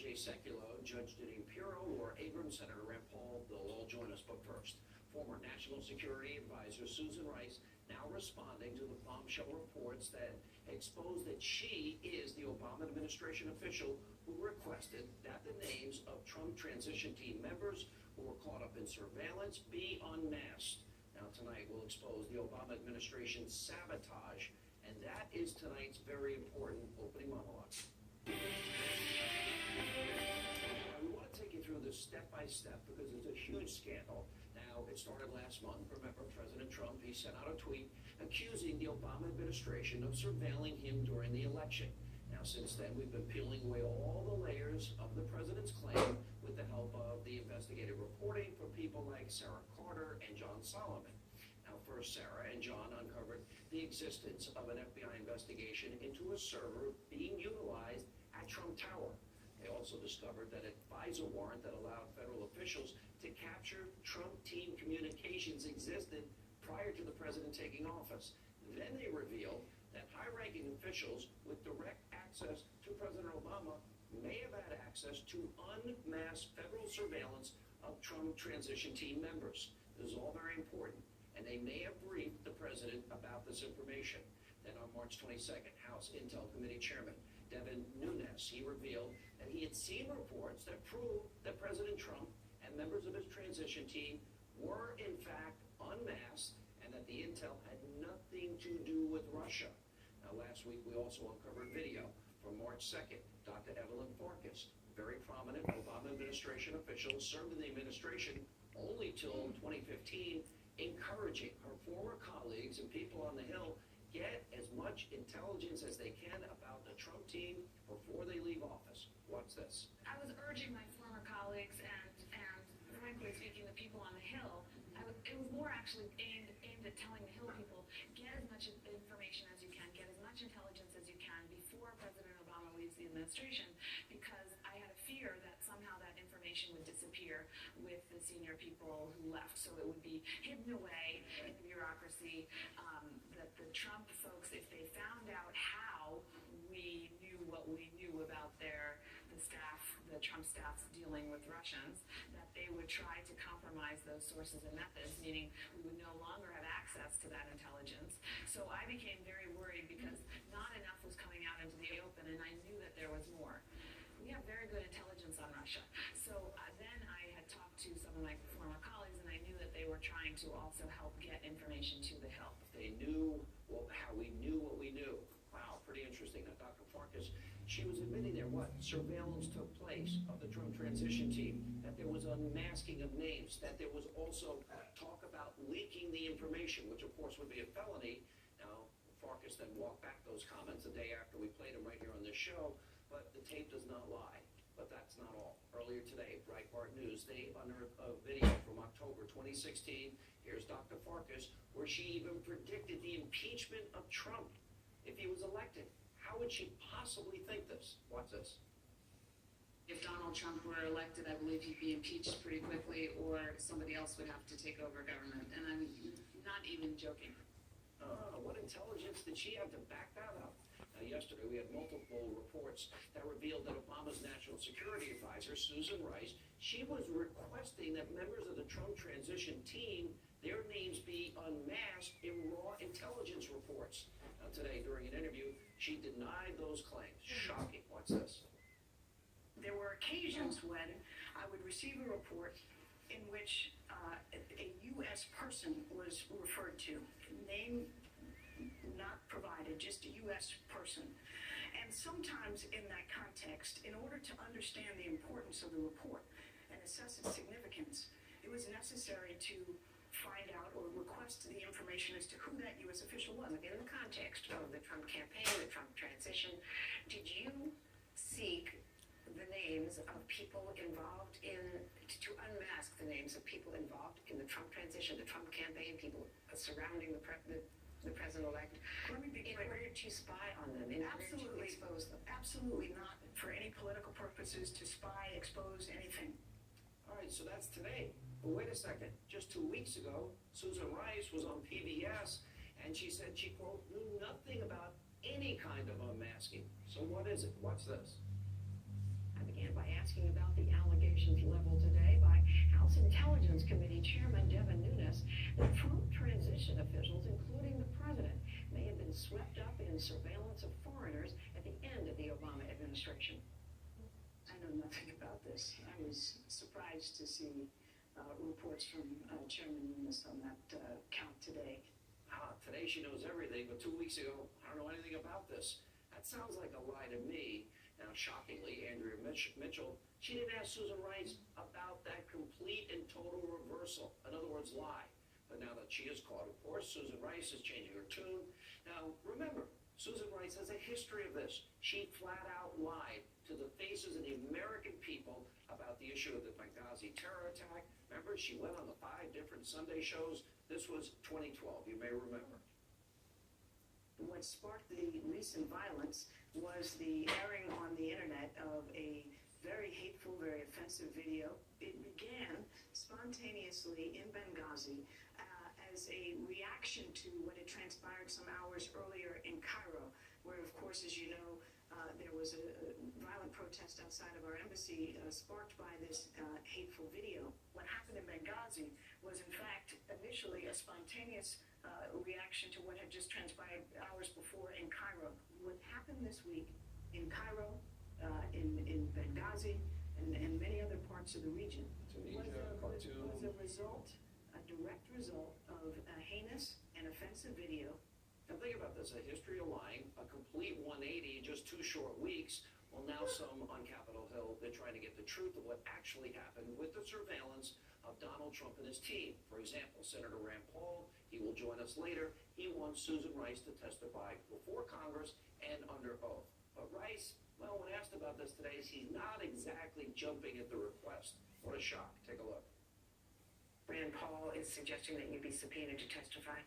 Jay Sekulow, Judge Denise Pirro, or Abrams, Senator Rand Paul, they'll all join us. But first, former National Security Advisor Susan Rice now responding to the bombshell reports that expose that she is the Obama administration official who requested that the names of Trump transition team members who were caught up in surveillance be unmasked. Now tonight we'll expose the Obama administration's sabotage, and that is tonight's very important opening monologue. We want to take you through this step by step because it's a huge scandal. Now, it started last month. Remember, President Trump, he sent out a tweet accusing the Obama administration of surveilling him during the election. Now, since then, we've been peeling away all the layers of the president's claim with the help of the investigative reporting from people like Sarah Carter and John Solomon. Now, first, Sarah and John uncovered the existence of an FBI investigation into a server being utilized at Trump Tower. They also discovered that a FISA warrant that allowed federal officials to capture Trump team communications existed prior to the president taking office. Then they revealed that high-ranking officials with direct access to President Obama may have had access to unmasked federal surveillance of Trump transition team members. This is all very important, and they may have briefed the president about this information. Then on March 22nd, House Intel Committee Chairman Devin Nunes, he revealed that he had seen reports that proved that President Trump and members of his transition team were in fact unmasked and that the intel had nothing to do with Russia. Now, last week we also uncovered video from March 2nd. Dr. Evelyn Farkas, very prominent Obama administration official, served in the administration only till 2015, encouraging her former colleagues and people on the Hill get as much intelligence as they can about the Trump team before they leave office. Watch this. I was urging my former colleagues and frankly speaking, the people on the Hill, it was more actually aimed at telling the Hill people, get as much information as you can, get as much intelligence as you can before President Obama leaves the administration, because I had a fear that somehow that information would disappear with the senior people who left. So it would be hidden away in the bureaucracy, that the Trump folks, if they found out how we knew what we knew about the Trump staff's dealing with Russians, that they would try to compromise those sources and methods, meaning we would no longer have access to that intelligence. So I became very worried because not enough was coming out into the open, and I knew that there was more. We have very good intelligence on Russia. So then I had talked to some of my former colleagues, and I knew that they were trying to also help get information to the Hill. They knew how we knew what we knew. Wow, pretty interesting. Now, Dr. Farkas, she was admitting there what? Surveillance took place of the Trump transition team, that there was unmasking of names, that there was also talk about leaking the information, which of course would be a felony. Now, Farkas then walked back those comments the day after we played them right here on this show, but the tape does not lie. But that's not all. Earlier today, Breitbart News, they unearthed a video from October 2016. Here's Dr. Farkas, where she even predicted the impeachment of Trump if he was elected. How would she possibly think this? Watch this. If Donald Trump were elected, I believe he'd be impeached pretty quickly, or somebody else would have to take over government. And I'm not even joking. What intelligence did she have to back that up? Now, yesterday we had multiple reports that revealed that Obama's national security advisor, Susan Rice, she was requesting that members of the Trump transition team, their names be unmasked in raw intelligence reports. Now, today, during an interview, she denied those claims. Shocking. What's this? There were occasions when I would receive a report in which a U.S. person was referred to, name not provided, just a U.S. person. And sometimes in that context, in order to understand the importance of the report and assess its significance, it was necessary to find out or request the information as to who that U.S. official was. In the context of the Trump campaign, the Trump transition, did you seek the names of people involved to unmask the names of people involved in the Trump transition, the Trump campaign, people surrounding the president-elect, in order to spy on them, in order to expose them? Absolutely not for any political purposes, to spy, expose, anything. All right, so that's today. But wait a second. Just 2 weeks ago, Susan Rice was on PBS, and she said she, quote, knew nothing about any kind of unmasking. So what is it? What's this? I I began by asking about the allegations leveled today by House Intelligence Committee Chairman Devin Nunes that Trump transition officials, including the president, may have been swept up in surveillance of foreigners at the end of the Obama administration. I know nothing about this. I was surprised to see reports from Chairman Nunes on that count today. Today she knows everything, but 2 weeks ago, I don't know anything about this. That sounds like a lie to me. Now, shockingly, Andrea Mitchell, she didn't ask Susan Rice about that complete and total reversal. In other words, lie. But now that she is caught, of course, Susan Rice is changing her tune. Now, remember, Susan Rice has a history of this. She flat out lied to the faces of the American people about the issue of the Benghazi terror attack. Remember, she went on the 5 different Sunday shows. This was 2012, you may remember. What sparked the recent violence was the airing on the internet of a very hateful, very offensive video. It began spontaneously in Benghazi as a reaction to what had transpired some hours earlier in Cairo, where, of course, as you know, there was a violent protest outside of our embassy sparked by this hateful video. What happened in Benghazi was, in fact, initially a spontaneous reaction to what had just transpired hours before in Cairo. What happened this week in Cairo, in Benghazi, and many other parts of the region was a result, a direct result of a heinous and offensive video. And think about this, a history of lying, a complete 180 in just 2 short weeks. Well, now some on Capitol Hill, they're trying to get the truth of what actually happened with the surveillance of Donald Trump and his team. For example, Senator Rand Paul, he will join us later. He wants Susan Rice to testify before Congress and under oath. But Rice, well, when asked about this today, he's not exactly jumping at the request. What a shock. Take a look. Rand Paul is suggesting that you be subpoenaed to testify.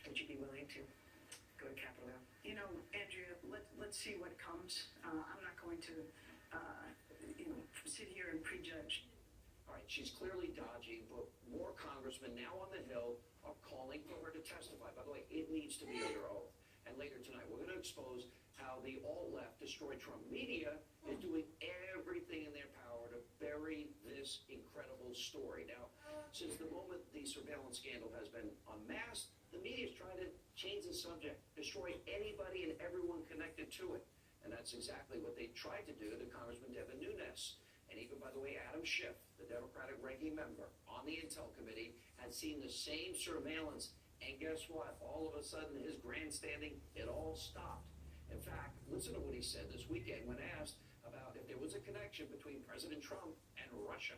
Would you be willing to go to Capitol Hill? You know, Andrea, let's see what comes. I'm not going to, sit here and prejudge. All right, she's clearly dodging, but more congressmen now on the Hill are calling for her to testify. By the way, it needs to be under oath. And later tonight, we're going to expose how the alt-left, Destroy Trump media, is doing everything in their power to bury this incredible story. Now, since the moment the surveillance scandal has been unmasked, the media's trying to change the subject, destroy anybody and everyone connected to it. And that's exactly what they tried to do to Congressman Devin Nunes. And even, by the way, Adam Schiff, the Democratic ranking member on the Intel Committee, had seen the same surveillance. And guess what? All of a sudden, his grandstanding, it all stopped. In fact, listen to what he said this weekend when asked about if there was a connection between President Trump and Russia.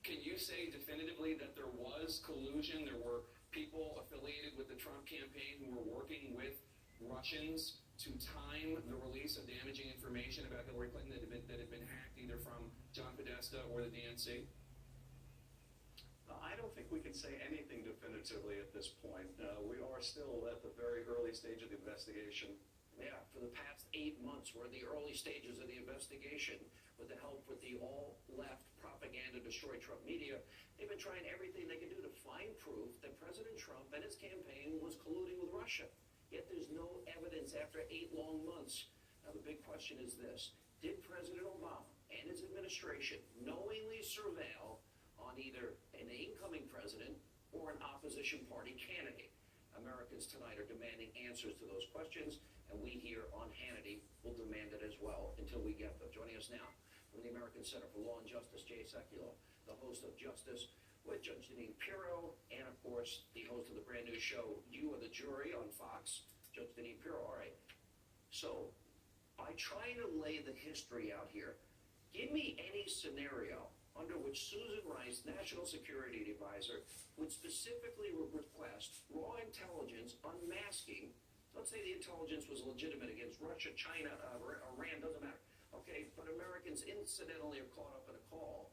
Can you say definitively that there was collusion? There were people affiliated with the Trump campaign who were working with Russians to time the release of damaging information about Hillary Clinton that had been hacked either from John Podesta or the DNC? I don't think we can say anything definitively at this point. We are still at the very early stage of the investigation. Yeah, for the past 8 months, we're in the early stages of the investigation with the help with the all-left propaganda Destroy Trump media. They've been trying everything they can do to find proof that President Trump and his campaign was colluding with Russia. Yet there's no evidence after 8 long months. Now, the big question is this. Did President Obama and his administration knowingly surveil on either an incoming president or an opposition party candidate? Americans tonight are demanding answers to those questions, and we here on Hannity will demand it as well until we get them. Joining us now from the American Center for Law and Justice, Jay Sekulow, the host of Justice with Judge Jeanine Pirro, and of course, the host of the brand new show, You Are the Jury on Fox, Judge Jeanine Pirro. All right, so by trying to lay the history out here, give me any scenario under which Susan Rice, National Security Advisor, would specifically request raw intelligence unmasking. Let's say the intelligence was legitimate against Russia, China, Iran, doesn't matter. Okay, but Americans incidentally are caught up in a call.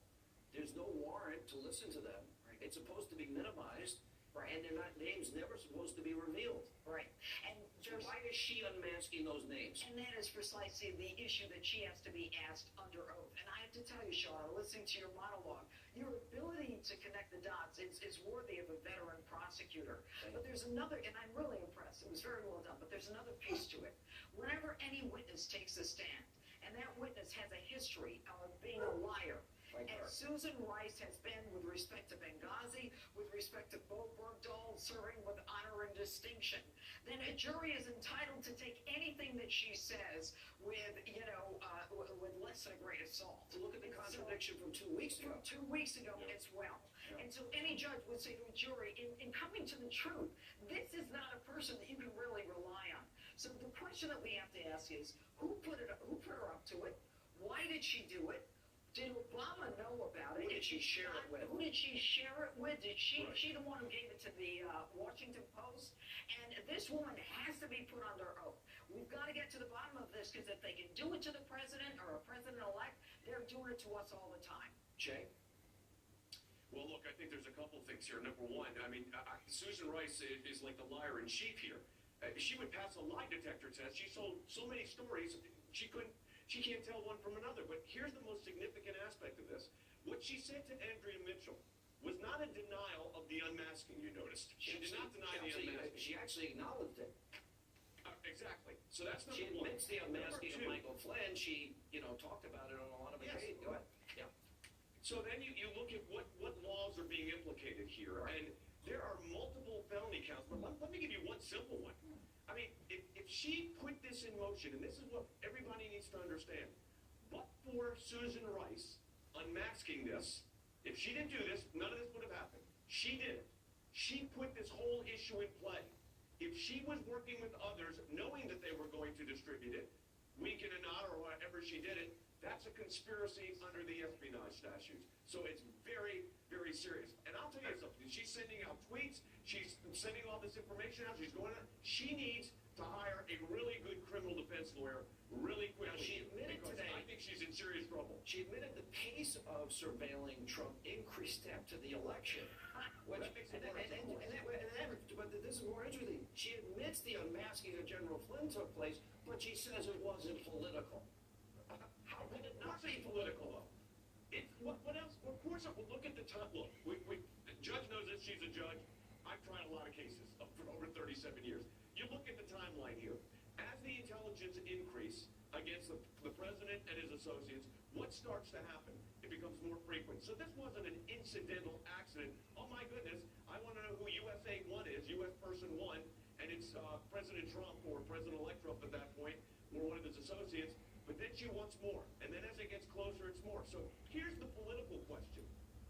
There's no warrant to listen to them. Right. It's supposed to be minimized, right, and their names never supposed to be revealed. Right. And so why is she unmasking those names? And that is precisely the issue that she has to be asked under oath. And I have to tell you, Sean, listening to your monologue, your ability to connect the dots is worthy of a veteran prosecutor. But there's another, and I'm really impressed. It was very well done, but there's another piece to it. whenever any witness takes a stand, and that witness has a history of being a liar, as Susan Rice has been with respect to Benghazi, with respect to Bo Bergdahl serving with honor and distinction, then a jury is entitled to take anything that she says with, with less than a grain of salt. Look at the contradiction from 2 weeks ago. From 2 weeks ago as well. And so any judge would say to a jury, in coming to the truth, this is not a person that you can really rely on. So the question that we have to ask is, who put her up to it? Why did she do it? Did Obama know about it? Who did she share it with? Who did she share it with? Did she? Right. She the one who gave it to the Washington Post? And this woman has to be put under oath. We've got to get to the bottom of this, because if they can do it to the president or a president-elect, they're doing it to us all the time. Jay? Well, look, I think there's a couple things here. Number one, I mean, Susan Rice is like the liar in chief here. She would pass a lie detector test. She sold so many stories, she can't tell one from another. But here's the most significant aspect of this. What she said to Andrea Mitchell was not a denial of the unmasking, you noticed. She did not deny the unmasking. She actually acknowledged it. Exactly. So that's number She one. admits the unmasking of Number two, Michael Flynn. She, talked about it on a lot of occasions. Go ahead. Yeah. So then you look at what laws are being implicated here, and there are multiple felony counts. But let me give you one simple one. I mean, if she put this in motion, and this is what everybody needs to understand, but for Susan Rice unmasking this, if she didn't do this, none of this would have happened. She did it. She put this whole issue in play. If she was working with others, knowing that they were going to distribute it, week in and out or whatever she did it, that's a conspiracy under the espionage statutes. So it's very, very serious. And I'll tell you something. She's sending out tweets. She's sending all this information out. She's going out. She needs to hire a really good criminal defense lawyer really quickly. Now, she admitted because today. I think she's in serious trouble. She admitted the pace of surveilling Trump increased after the election. Which, That makes it worse. but this is more interesting. She admits the unmasking of General Flynn took place, but she says it wasn't political. How could it not be political, though? What else? Of course, we'll look at the time. Look, the judge knows that she's a judge. I've tried a lot of cases for over 37 years. You look at the timeline here. As the intelligence increase against the president and his associates, what starts to happen? It becomes more frequent. So this wasn't an incidental accident. Oh my goodness, I want to know who USA 1 is, U.S. person 1, and it's President Trump or President-elect Trump at that point, or one of his associates. But then she wants more. And then as it gets closer, it's more. So here's the political question.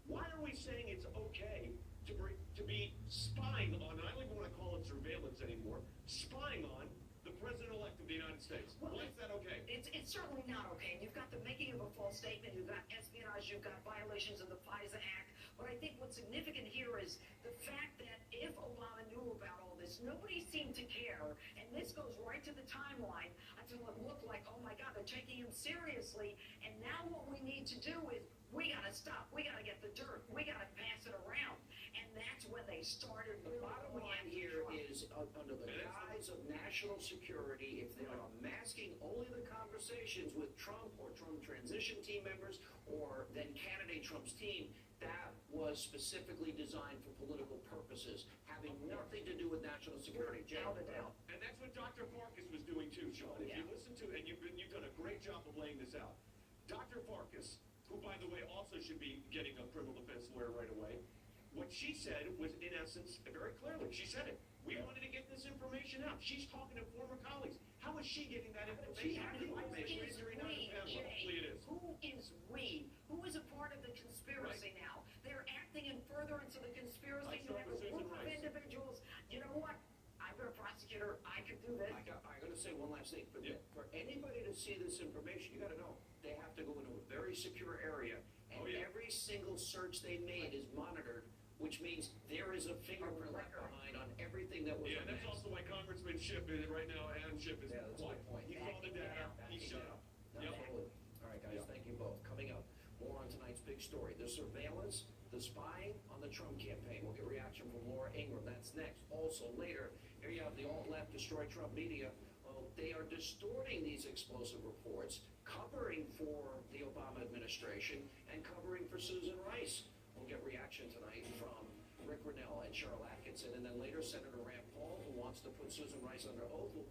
Why are we saying it's okay to be spying on, I don't even want to call it surveillance anymore, spying on the President-elect of the United States? Well, why is that okay? It's certainly not okay. You've got the making of a false statement, you've got espionage, you've got violations of the FISA Act. But I think what's significant here is the fact that if Obama knew about all this, nobody seemed to care. And this goes right to the timeline until it looked like, oh my God, they're taking him seriously. And now what we need to do is we got to stop. We got to get the dirt. We got to pass it around. And that's when they started. The bottom line here is, under the guise of national security, if they are masking only the conversations with Trump or Trump transition team members or then candidate Trump's team, that was specifically designed for political purposes, having nothing to do with national security. And that's what Dr. Farkas was doing too, Sean. If you listen to, and you've done a great job of laying this out. Dr. Farkas, who by the way also should be getting a criminal defense lawyer right away, what she said was in essence very clearly. She said it. We wanted to get this information out. She's talking to former colleagues. How is she getting that information? Who is we? Who is a part of the conspiracy now? They're acting in furtherance of the conspiracy. You have a group of individuals. You know what? I've been a prosecutor. I could do this. I'm going to say one last thing. For anybody to see this information, you got to know they have to go into a very secure area, and every single search they made is monitored, which means there is a fingerprint left behind on everything that was. Yeah, that's also why Congressman Schiff is right now. Adam Schiff is that's quiet. Point. He saw the data. He shut up. Absolutely. All right, guys. Thank you both. Coming up, more on tonight's big story: the surveillance, the spying on the Trump campaign. We'll get reaction from Laura Ingraham. That's next. Also later, here you have the alt-left destroy Trump media. They are distorting these explosive reports, covering for the Obama administration and covering for Susan Rice. We'll get reaction tonight from Rick Grinnell and Cheryl Atkinson, and then later Senator Rand Paul, who wants to put Susan Rice under oath, will